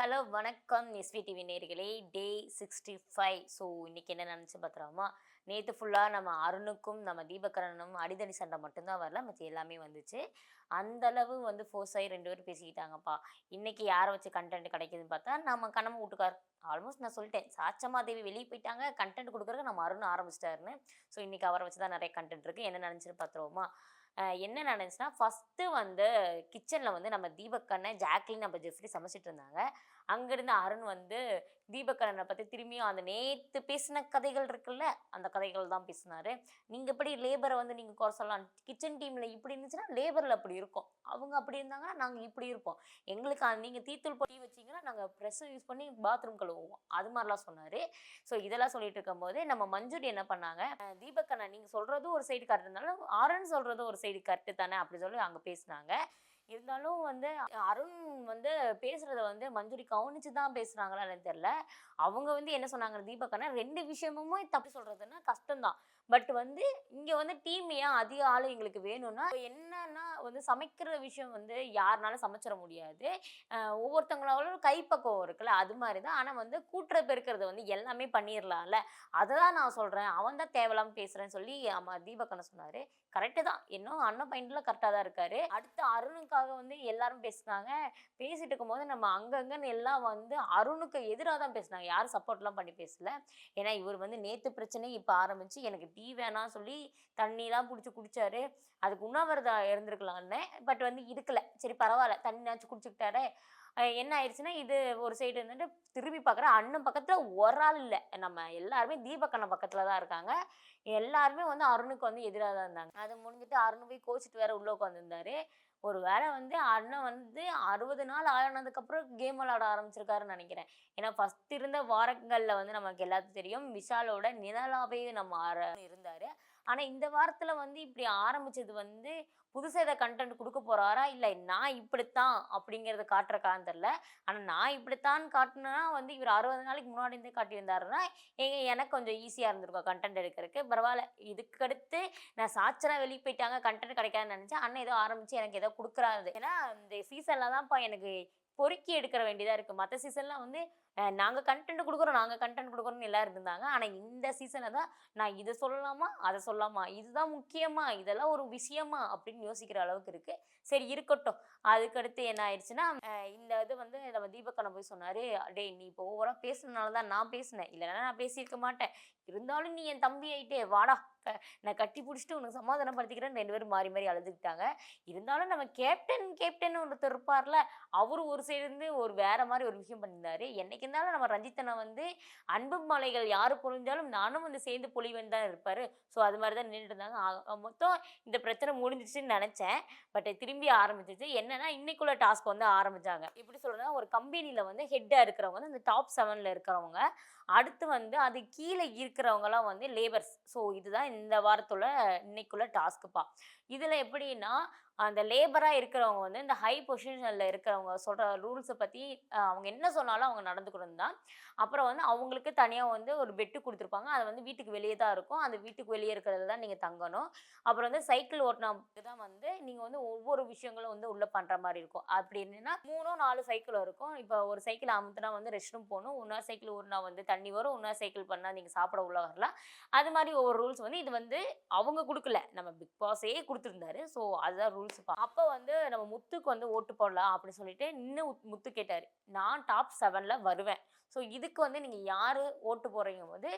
Hello வணக்கம் SV TV நேயர்களே. டே 65. So இன்னைக்கு என்ன நினச்சி பார்த்துலாமா, நேற்று ஃபுல்லாக நம்ம அருணுக்கும் நம்ம தீபகரனும் அடிதடி சண்டை மட்டும்தான் வரல, மற்ற எல்லாமே வந்துச்சு. அந்த அளவு வந்து ஃபோர்ஸ் ஆகி ரெண்டு பேரும் பேசிக்கிட்டாங்கப்பா. இன்னைக்கு யாரை வச்சு கண்டென்ட் கிடைக்குதுன்னு பார்த்தா நம்ம கண்ணம்மா வீட்டுக்கார். ஆல்மோஸ்ட் நான் சொல்லிட்டேன், சாச்சமா தேவி வெளியே போயிட்டாங்க, கண்டென்ட் கொடுக்குறதுக்கு நம்ம அருண் ஆரம்பிச்சிட்டாருன்னு. ஸோ இன்னைக்கு அவரை வச்சு தான் நிறைய கண்டென்ட் இருக்குது. என்ன நினச்சின்னு பார்த்துருவோமா. என்ன நடந்துச்சுன்னா, ஃபஸ்ட்டு வந்து கிச்சனில் வந்து நம்ம தீபக் அண்ணன், ஜாக்லின், நம்ம ஜெஃப்ரி சமைச்சிட்டு இருந்தாங்க. அங்கேருந்து அருண் வந்து தீபக் அண்ணனை பற்றி திரும்பியும் அந்த நேற்று பேசின கதைகள் இருக்குல்ல, அந்த கதைகள் தான் பேசினாரு. நீங்கள் எப்படி லேபரை வந்து நீங்கள் குறை சொல்லலாம், கிச்சன் டீமில் இப்படி இருந்துச்சுன்னா லேபரில் அப்படி இருக்கும், அவங்க அப்படி இருந்தாங்கன்னா நாங்கள் இப்படி இருப்போம், எங்களுக்கு நீங்கள் தீத்தூள் பொடி வச்சிங்கன்னா நாங்கள் ப்ரெஸ்ஸை யூஸ் பண்ணி பாத்ரூம் கழுவுவோம், அது மாதிரிலாம் சொன்னார். ஸோ இதெல்லாம் சொல்லிட்டு இருக்கும்போது நம்ம மஞ்சுரி என்ன பண்ணாங்க, தீபக் அண்ணா நீங்கள் சொல்கிறதும் ஒரு சைடு கரெக்ட் இருந்தாலும் அருண் சொல்கிறதும் ஒரு சைடு கரெக்டு தானே அப்படி சொல்லி அங்கே பேசினாங்க. இருந்தாலும் வந்து அருண் வந்து பேசுறத வந்து மஞ்சுரி கவனிச்சு தான் பேசுறாங்களான்னு தெரியல. அவங்க வந்து என்ன சொன்னாங்க, தீபக் ரெண்டு விஷயமுமே தப்பு சொல்றதுன்னா கஷ்டம்தான். பட் வந்து இங்க வந்து டீம் ஏன் அதிக ஆளு எங்களுக்கு வேணும்னா, என்னன்னா வந்து சமைக்கிற விஷயம் வந்து யாருனாலும் சமைச்சிட முடியாது. ஒவ்வொருத்தவங்களோட கைப்பக்குவம் இருக்குல்ல, அது மாதிரி தான். ஆனா வந்து கூட்டுற பெருக்கிறது வந்து எல்லாமே பண்ணிடலாம்ல, அதை தான் நான் சொல்றேன், அவன் தான் தேவையில்லாம பேசுறேன்னு சொல்லி தீபக் சொன்னாரு. கரெக்டு தான், இன்னும் அண்ணன் பாயிண்ட்ல கரெக்டாக தான் இருக்காரு. அடுத்து அருணுக்காக வந்து எல்லாரும் பேசினாங்க. பேசிட்டு இருக்கும்போது நம்ம அங்கங்கன்னு எல்லாம் வந்து அருணுக்கு எதிராக தான் பேசினாங்க, யாரும் சப்போர்ட்லாம் பண்ணி பேசல. ஏன்னா இவர் வந்து நேற்று பிரச்சனை இப்போ ஆரம்பிச்சு எனக்கு டீ வேணாம் சொல்லி தண்ணிலாம் பிடிச்சி குடிச்சாரு. அதுக்கு உண்ணாவிரதம் இருந்திருக்கலான்னு, பட் வந்து இருக்கல. சரி பரவாயில்ல, தண்ணினாச்சும் குடிச்சுக்கிட்டாரே. என்ன ஆயிடுச்சுன்னா, இது ஒரு சைடு இருந்துட்டு திரும்பி பார்க்குறேன், அண்ணன் பக்கத்தில் ஒரு ஆள் இல்லை, நம்ம எல்லாருமே தீபக் அண்ணன் பக்கத்தில் தான் இருக்காங்க. எல்லாருமே வந்து அருணுக்கு வந்து எதிராக தான் இருந்தாங்க. அது முடிஞ்சுட்டு அருண் போய் கோச்சிட்டு வேற உள்ள உட்காந்துருந்தாரு. ஒரு வேளை வந்து அண்ணன் வந்து 60 நாள் ஆனதுக்கப்புறம் கேம் விளாட ஆரம்பிச்சிருக்காருன்னு நினைக்கிறேன். ஏன்னா ஃபர்ஸ்ட் இருந்த வாரங்களில் வந்து நமக்கு எல்லாத்துக்கும் தெரியும், விஷாலோட நிழலாவே நம்ம இருந்தார். ஆனால் இந்த வாரத்தில் வந்து இப்படி ஆரம்பிச்சது வந்து புதுசாக இதை கண்டென்ட் கொடுக்க போகிறாரா, இல்லை நான் இப்படித்தான் அப்படிங்கிறத காட்டுறக்கான்னு தெரில. ஆனால் நான் இப்படித்தான் காட்டினா வந்து இவர் 60 நாளைக்கு முன்னாடி இருந்தே காட்டியிருந்தாருன்னா எனக்கு கொஞ்சம் ஈஸியாக இருந்திருக்கும் கண்டென்ட் எடுக்கிறதுக்கு. பரவாயில்ல, இதுக்கடுத்து நான் சாச்சனா வெளியே போயிட்டாங்க, கண்டென்ட் கிடைக்காதுன்னு நினச்சேன். அண்ணன் ஏதோ ஆரம்பித்து எனக்கு ஏதோ கொடுக்குறாரு. ஏன்னா இந்த சீசனில் தான்ப்பா எனக்கு பொறுக்கி எடுக்கிற வேண்டியதாக இருக்குது. மற்ற சீசன்லாம் வந்து நாங்கள் கண்டென்ட் கொடுக்குறோம், நாங்கள் கண்டென்ட் கொடுக்குறோன்னு எல்லோரும் இருந்தாங்க. ஆனால் இந்த சீசனில் தான் நான் இதை சொல்லலாமா, அதை சொல்லலாமா, இதுதான் முக்கியமா, இதெல்லாம் ஒரு விஷயமா அப்படின்னு யோசிக்கிற அளவுக்கு இருக்குது. சரி இருக்கட்டும். அதுக்கடுத்து என்ன ஆயிடுச்சுன்னா, இந்த இது வந்து நம்ம தீபக் போய் சொன்னார், டேய் நீ இப்போ ஓவராக பேசுனதுனால தான் நான் பேசினேன், இல்லைன்னா நான் பேசியிருக்க மாட்டேன். இருந்தாலும் நீ என் தம்பி ஆயிட்டே வாடா, நான் கட்டி பிடிச்சிட்டு உனக்கு சமாதானப்படுத்திக்கிறேன்னு ரெண்டு பேரும் மாறி மாறி அழுதுகிட்டாங்க. இருந்தாலும் நம்ம கேப்டன் ஒருத்தர் இருப்பார்ல, அவரு ஒரு சைடு இருந்து ஒரு வேற மாதிரி ஒரு விஷயம் பண்ணியிருந்தாரு. என்னைக்கு இருந்தாலும் நம்ம ரஞ்சித்தனை வந்து அன்பு மலைகள் யாரு பொழிஞ்சாலும் நானும் வந்து சேர்ந்து பொழிவேன் தான் இருப்பாரு. ஸோ அது மாதிரி தான் நின்றுட்டு இருந்தாங்க. மொத்தம் இந்த பிரச்சனை முடிஞ்சிச்சுன்னு நினைச்சேன். பட் திரும்பி ஆரம்பிச்சிச்சு. என்னன்னா இன்னைக்குள்ள டாஸ்க் வந்து ஆரம்பிச்சாங்க. எப்படி சொல்றதுன்னா, ஒரு கம்பெனியில வந்து ஹெட்டா இருக்கிறவங்க வந்து இந்த டாப் 7ல இருக்கிறவங்க, அடுத்து வந்து அது கீழே இருக்கிறவங்கலாம் வந்து லேபர்ஸ். ஸோ இதுதான் இந்த வாரத்தோட இன்னைக்குள்ள டாஸ்க்குப்பா. இதில் எப்படின்னா, அந்த லேபராக இருக்கிறவங்க வந்து இந்த ஹை பொசிஷனில் இருக்கிறவங்க சொல்கிற ரூல்ஸை பற்றி அவங்க என்ன சொன்னாலும் அவங்க நடந்துக்கணும் தான். அப்புறம் வந்து அவங்களுக்கு தனியாக வந்து ஒரு பெட்டு கொடுத்துருப்பாங்க, அது வந்து வீட்டுக்கு வெளியே தான் இருக்கும், அந்த வீட்டுக்கு வெளியே இருக்கிறது தான் நீங்கள் தங்கணும். அப்புறம் வந்து சைக்கிள் ஓட்டினதுக்கு தான் வந்து நீங்கள் வந்து ஒவ்வொரு விஷயங்களும் வந்து உள்ளே பண்ணுற மாதிரி இருக்கும். அப்படி என்னன்னா 3-4 சைக்கிள் இருக்கும். இப்போ ஒரு சைக்கிள் அமுத்துனா வந்து ரெஸ்ட் ரூம் போகணும், இன்னொரு சைக்கிள் ஓடினா வந்து தண்ணி வரும், இன்னொரு சைக்கிள் பண்ணால் நீங்கள் சாப்பிட உள்ள வரலாம். அது மாதிரி ஒவ்வொரு ரூல்ஸ் வந்து இது வந்து அவங்க கொடுக்கல, நம்ம பிக் பாஸே கொடுத்துருந்தாரு. ஸோ அதுதான் ரூல்ஸ். அப்போ வந்து நம்ம முத்துக்கு வந்து ஓட்டு போடலாம் அப்படின்னு சொல்லிட்டு இன்னும் முத்து கேட்டார், நான் டாப் 7ல் வருவேன், ஸோ இதுக்கு வந்து நீங்கள் யார் ஓட்டு போடுறீங்க போது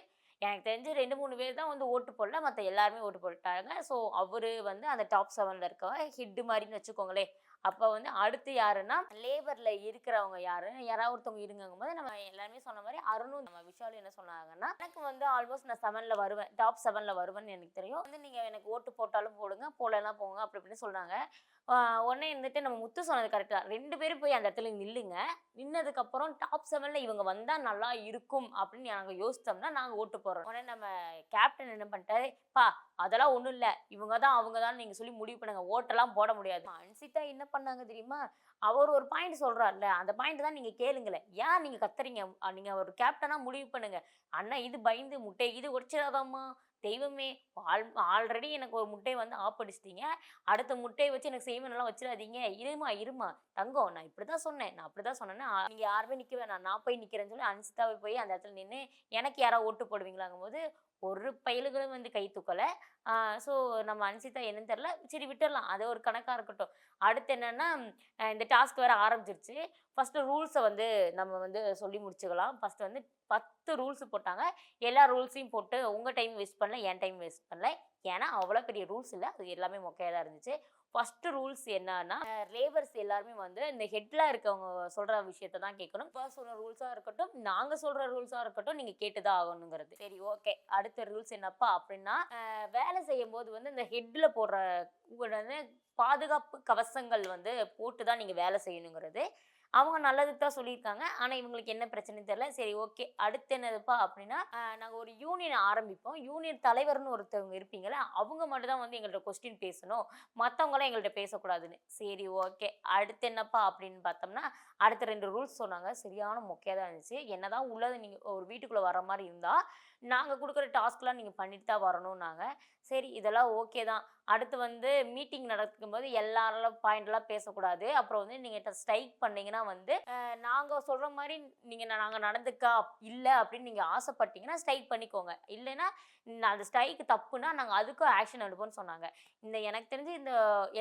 எனக்கு தெரிஞ்சு 2-3 பேர் தான் வந்து ஓட்டு போடல, மற்ற எல்லாருமே ஓட்டு போட்டாங்க. ஸோ அவர் வந்து அந்த டாப் 7ல் இருக்கவங்க ஹெட்டு மாதிரின்னு வச்சுக்கோங்களேன். அப்போ வந்து அடுத்து யாருன்னா லேபரில் இருக்கிறவங்க யாராவது ஒருத்தவங்க இருங்கும் போது நம்ம எல்லாருமே சொன்ன மாதிரி அருணும் நம்ம விஷாலும் என்ன சொன்னாங்கன்னா, எனக்கு வந்து ஆல்மோஸ்ட் நான் 7ல் வருவேன், டாப் 7ல் வருவேன்னு எனக்கு தெரியும், வந்து நீங்கள் எனக்கு ஓட்டு போட்டாலும் போடுங்க, போடலாம் போங்க அப்படி இப்படின்னு சொன்னாங்க. உடனே இருந்துட்டு நம்ம முத்து சொன்னது கரெக்டாக, 2 பேரும் போய் அந்த இடத்துல நில்லுங்க, நின்னதுக்கப்புறம் டாப் 7ல் இவங்க வந்தால் நல்லா இருக்கும் அப்படின்னு நாங்கள் யோசித்தோம்னா நாங்கள் ஓட்டு போடுறோம். உடனே நம்ம கேப்டன் என்ன பண்ணிட்டாரு, அதெல்லாம் ஒன்றும் இல்லை, இவங்க தான் அவங்க தான் நீங்கள் சொல்லி முடிவு பண்ணுங்க, ஓட்டெல்லாம் போட முடியாது. அன்சிதா என்ன பண்ணாங்க தெரியுமா, அவர் ஒரு பாயிண்ட் சொல்றாருல்ல, அந்த பாயிண்ட் தான் நீங்க கேளுங்களேன். ஏன் நீங்க கத்துறீங்க? நீங்க ஒரு கேப்டனா முடிவு பண்ணுங்க. அண்ணா இது பயந்து முட்டைய இது உடைச்சிடாதம்மா, தெய்வமே! ஆல்ரெடி எனக்கு ஒரு முட்டைய வந்து ஆப்படிச்சிட்டீங்க. அடுத்த முட்டைய வச்சு எனக்கு செய்வனெல்லாம் வச்சிடாதீங்க. இரும்மா, இரும்மா. தங்கம் நான் இப்படிதான் சொன்னேன். நான் அப்படிதான் சொன்னேன்னா, நீங்க யாருமே நிக்க வேணாம். நான் போய் நிக்கிறேன்னு சொல்லி அன்சிதாவே போய் அந்த இடத்துல நின்னு, எனக்கு யாராவது ஓட்டு போடுவீங்களாங்கும்போது, ஒரு பயலுகளும் வந்து கை தூக்கல. ஸோ நம்ம அன்சிதா என்னன்னு தெரியல. சரி விட்டுறலாம். அது ஒரு கணக்கா இருக்கட்டும். அடுத்து என்னன்னா, இந்த டாஸ்க் வேற ஆரம்பிச்சிருச்சு. ஃபர்ஸ்ட்டு ரூல்ஸ வந்து நம்ம வந்து சொல்லி முடிச்சுக்கலாம். ஃபர்ஸ்ட்டு வந்து 10 ரூல்ஸ் போட்டாங்க. எல்லா ரூல்ஸையும் போட்டு உங்க டைம் வேஸ்ட் பண்ணல, என் டைம் வேஸ்ட் பண்ணல. ஏன்னா, அவ்வளோ பெரிய ரூல்ஸ் இல்ல. அது எல்லாமே மொக்கையா தான் இருந்துச்சு. ஃபர்ஸ்ட்டு ரூல்ஸ் என்னன்னா, லேபர்ஸ் எல்லாருமே வந்து இந்த ஹெட்ல இருக்கவங்க சொல்ற விஷயத்த தான் கேட்கணும். இப்ப சொன்ன ரூல்ஸா இருக்கட்டும், நாங்க சொல்ற ரூல்ஸா இருக்கட்டும், நீங்க கேட்டு தான் ஆகணுங்கிறது. சரி ஓகே. அடுத்த ரூல்ஸ் என்னப்பா அப்படின்னா, வேலை செய்யும்போது வந்து இந்த ஹெட்ல போடுற உடனே பாதுகாப்பு கவசங்கள் வந்து போட்டு தான் நீங்க வேலை செய்யணுங்கிறது. அவங்க நல்லதுக்கு தான் சொல்லியிருக்காங்க. ஆனா, இவங்களுக்கு என்ன பிரச்சனைன்னு தெரியல. சரி ஓகே. அடுத்து என்னதுப்பா அப்படின்னா, நாங்க ஒரு யூனியன் ஆரம்பிப்போம். யூனியன் தலைவர்ன்னு ஒருத்தவங்க இருப்பீங்கல்ல, அவங்க மட்டும் தான் வந்து எங்கள்ட்ட கொஸ்டின் பேசணும். மத்தவங்கலாம் எங்கள்ட்ட பேசக்கூடாதுன்னு. சரி ஓகே. அடுத்து என்னப்பா அப்படின்னு பார்த்தோம்னா, அடுத்த 2 ரூல்ஸ் சொன்னாங்க. சரியான மொக்கையா தான் இருந்துச்சு. என்னதான் உள்ளத நீங்க ஒரு வீட்டுக்குள்ள வர மாரி இருந்தா, நாங்க குடுக்குற டாஸ்க்லாம் நீங்க பண்ணிட்டு தான் வரணும்னாங்க. சரி இதெல்லாம் ஓகே தான். அடுத்து வந்து மீட்டிங் நடக்கும்போது எல்லாரும் பாயிண்ட்லாம் பேசக்கூடாது. அப்புறம் வந்து நீங்க ஸ்ட்ரைக் பண்ணீங்கன்னா வந்து, நாங்க சொல்ற மாரி நாங்க நடந்துக்கா இல்ல அப்படின்னு நீங்க ஆசைப்பட்டீங்கன்னா ஸ்ட்ரைக் பண்ணிக்கோங்க. இல்லைன்னா அந்த ஸ்ட்ரைக் தப்புனா நாங்க அதுக்கும் ஆக்ஷன் எடுப்போம்னு சொன்னாங்க. எனக்கு தெரிஞ்சு இந்த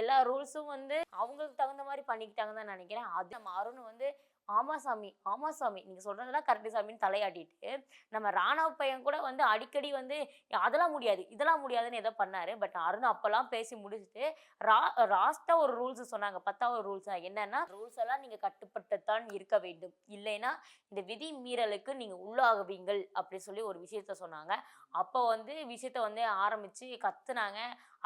எல்லா ரூல்ஸும் வந்து அவங்களுக்கு தகுந்த மாரி பண்ணிக்கிட்டாங்கன்னு தான் நெனைக்கிறேன். அது நம்ம அருண் வந்து ஆமா சாமி, ஆமா சாமி. நீங்க சொல்றதெல்லாம் கரெக்ட் சாமின்னு தலையாட்டிட்டு, நம்ம ராணவ் பையன் கூட வந்து அடிக்கடி வந்து அதெல்லாம் முடியாது, இதெல்லாம் முடியாதுன்னு ஏதோ பண்ணாரு. பட் அருண் அப்பலாம் பேசி முடிச்சுட்டு, ரா லாஸ்ட்டா ஒரு ரூல்ஸ் சொன்னாங்க. 10வது ரூல்ஸ் என்னன்னா, ரூல்ஸ் எல்லாம் நீங்க கட்டுப்பட்டுத்தான் இருக்க வேண்டும். இல்லைன்னா இந்த விதி மீறலுக்கு நீங்க உள்ளாகுவீங்கள் அப்படி சொல்லி ஒரு விஷயத்த சொன்னாங்க. அப்போ வந்து விஷயத்த வந்து ஆரம்பிச்சு கத்துனாங்க.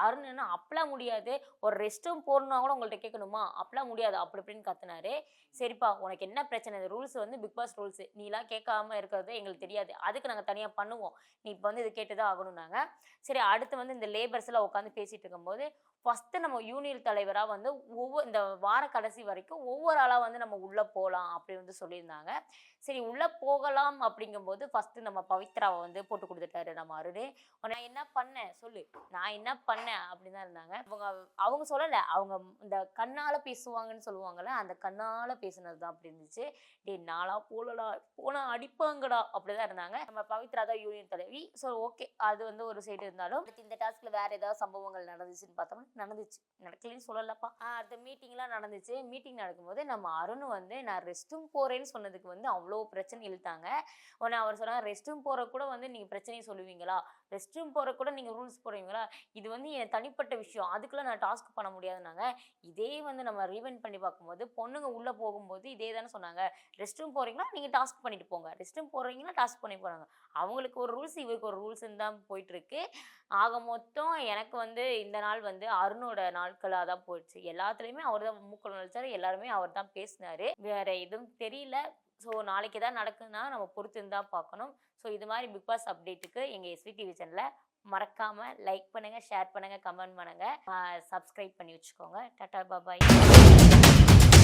அருண் என்ன அப்பலாம் முடியாது. ஒரு ரெஸ்ட் ரூம் போணும்னா கூட உங்கள்ட்ட கேட்கணுமா? அப்பலாம் முடியாது. அப்படி இப்படின்னு கத்துனாரு. சரிப்பா உனக்கு என்ன பிரச்சனை? இந்த ரூல்ஸ் வந்து பிக் பாஸ் ரூல்ஸ். நீலாம் கேட்காம இருக்கிறது எங்களுக்கு தெரியாது. அதுக்கு நாங்க தனியா பண்ணுவோம். நீ இப்ப வந்து இத கேட்டு தான் ஆகணும்னாங்க. சரி அடுத்து வந்து இந்த லேபர்ஸ்லாம் உட்காந்து பேசிட்டு இருக்கும்போது, ஃபர்ஸ்ட்டு நம்ம யூனியன் தலைவரா வந்து இந்த வார கடைசி வரைக்கும் ஒவ்வொரு ஆளா வந்து நம்ம உள்ள போலாம் அப்படி வந்து சொல்லியிருந்தாங்க. சரி உள்ள போகலாம் அப்படிங்கும்போது ஃபர்ஸ்ட்டு நம்ம பவித்ராவ வந்து போட்டு குடுத்துட்டாரு நம்ம அருணு. நான் என்ன பண்ணேன் சொல்லு. நான் என்ன பண்ணேன் அப்படின்னு தான் இருந்தாங்க. அவங்க சொல்லல. அவங்க இந்த கண்ணால பேசுவாங்கன்னு சொல்லுவாங்கல்ல, அந்த கண்ணால பேசுனது தான் அப்படி இருந்துச்சு. டேய் நான்லாம் போலடா, போனா அடிப்பாங்கடா அப்படிதான் இருந்தாங்க. நம்ம பவித்ரா தான் யூனியன் தலைவி. So okay. அது வந்து ஒரு சைடு இருந்தாலும், அடுத்து இந்த டாஸ்க்ல வேற ஏதாவது சம்பவங்கள் நடந்துச்சுன்னு பார்த்தோம்னா, நடந்துச்சு. நடக்கலைன்னு சொல்லலப்பா. அடுத்த மீட்டிங்லாம் நடந்துச்சு. மீட்டிங் நடக்கும்போது நம்ம அருண் வந்து நான் ரெஸ்ட் ரூம் போறேன்னு சொன்னதுக்கு வந்து அவ்ளோ பிரச்சனை இழுத்தாங்க. உடனே அவர் சொன்னாங்க, ரெஸ்ட் ரூம் போற கூட வந்து நீங்க பிரச்சனைய சொல்லுவீங்களா? ரெஸ்ட் ரூம் போற கூட நீங்க ரூல்ஸ் போடுவீங்களா? இது வந்து என் தனிப்பட்ட விஷயம். அதுக்குள்ள நான் டாஸ்க் பண்ண முடியாதுன்னாங்க. இதே வந்து நம்ம ரீவைண்ட் பண்ணி பார்க்கும்போது, பொண்ணுங்க உள்ள போகும்போது இதே தானே சொன்னாங்க. ரெஸ்ட் ரூம் போறீங்களா? நீங்க டாஸ்க் பண்ணிட்டு போங்க. ரெஸ்ட் ரூம் போறீங்கன்னா டாஸ்க் பண்ணி போறாங்க. அவங்களுக்கு ஒரு ரூல்ஸ், இவருக்கு ஒரு ரூல்ஸ்ன்னு தான் போயிட்டு இருக்கு. ஆக மொத்தம் எனக்கு வந்து இந்த நாள் வந்து அருணோட நாட்களா தான் போச்சு. எல்லாத்துலயுமே அவர் தான் மூக்குல நுழைச்சாரு. எல்லாருமே அவர் தான் பேசினாரு. வேற எதுவும் தெரியல. ஸோ நாளைக்கு எதாவது நடக்குதுன்னா நம்ம பொறுத்திருந்து தான் பார்க்கணும். ஸோ இது மாதிரி பிக் பாஸ் அப்டேட்டுக்கு எங்க எஸ்வி டிவி சேனல மறக்காம லைக் பண்ணுங்க, ஷேர் பண்ணுங்க, கமெண்ட் பண்ணுங்க, சப்ஸ்கிரைப் பண்ணி வச்சுக்கோங்க. டாடா பாய்.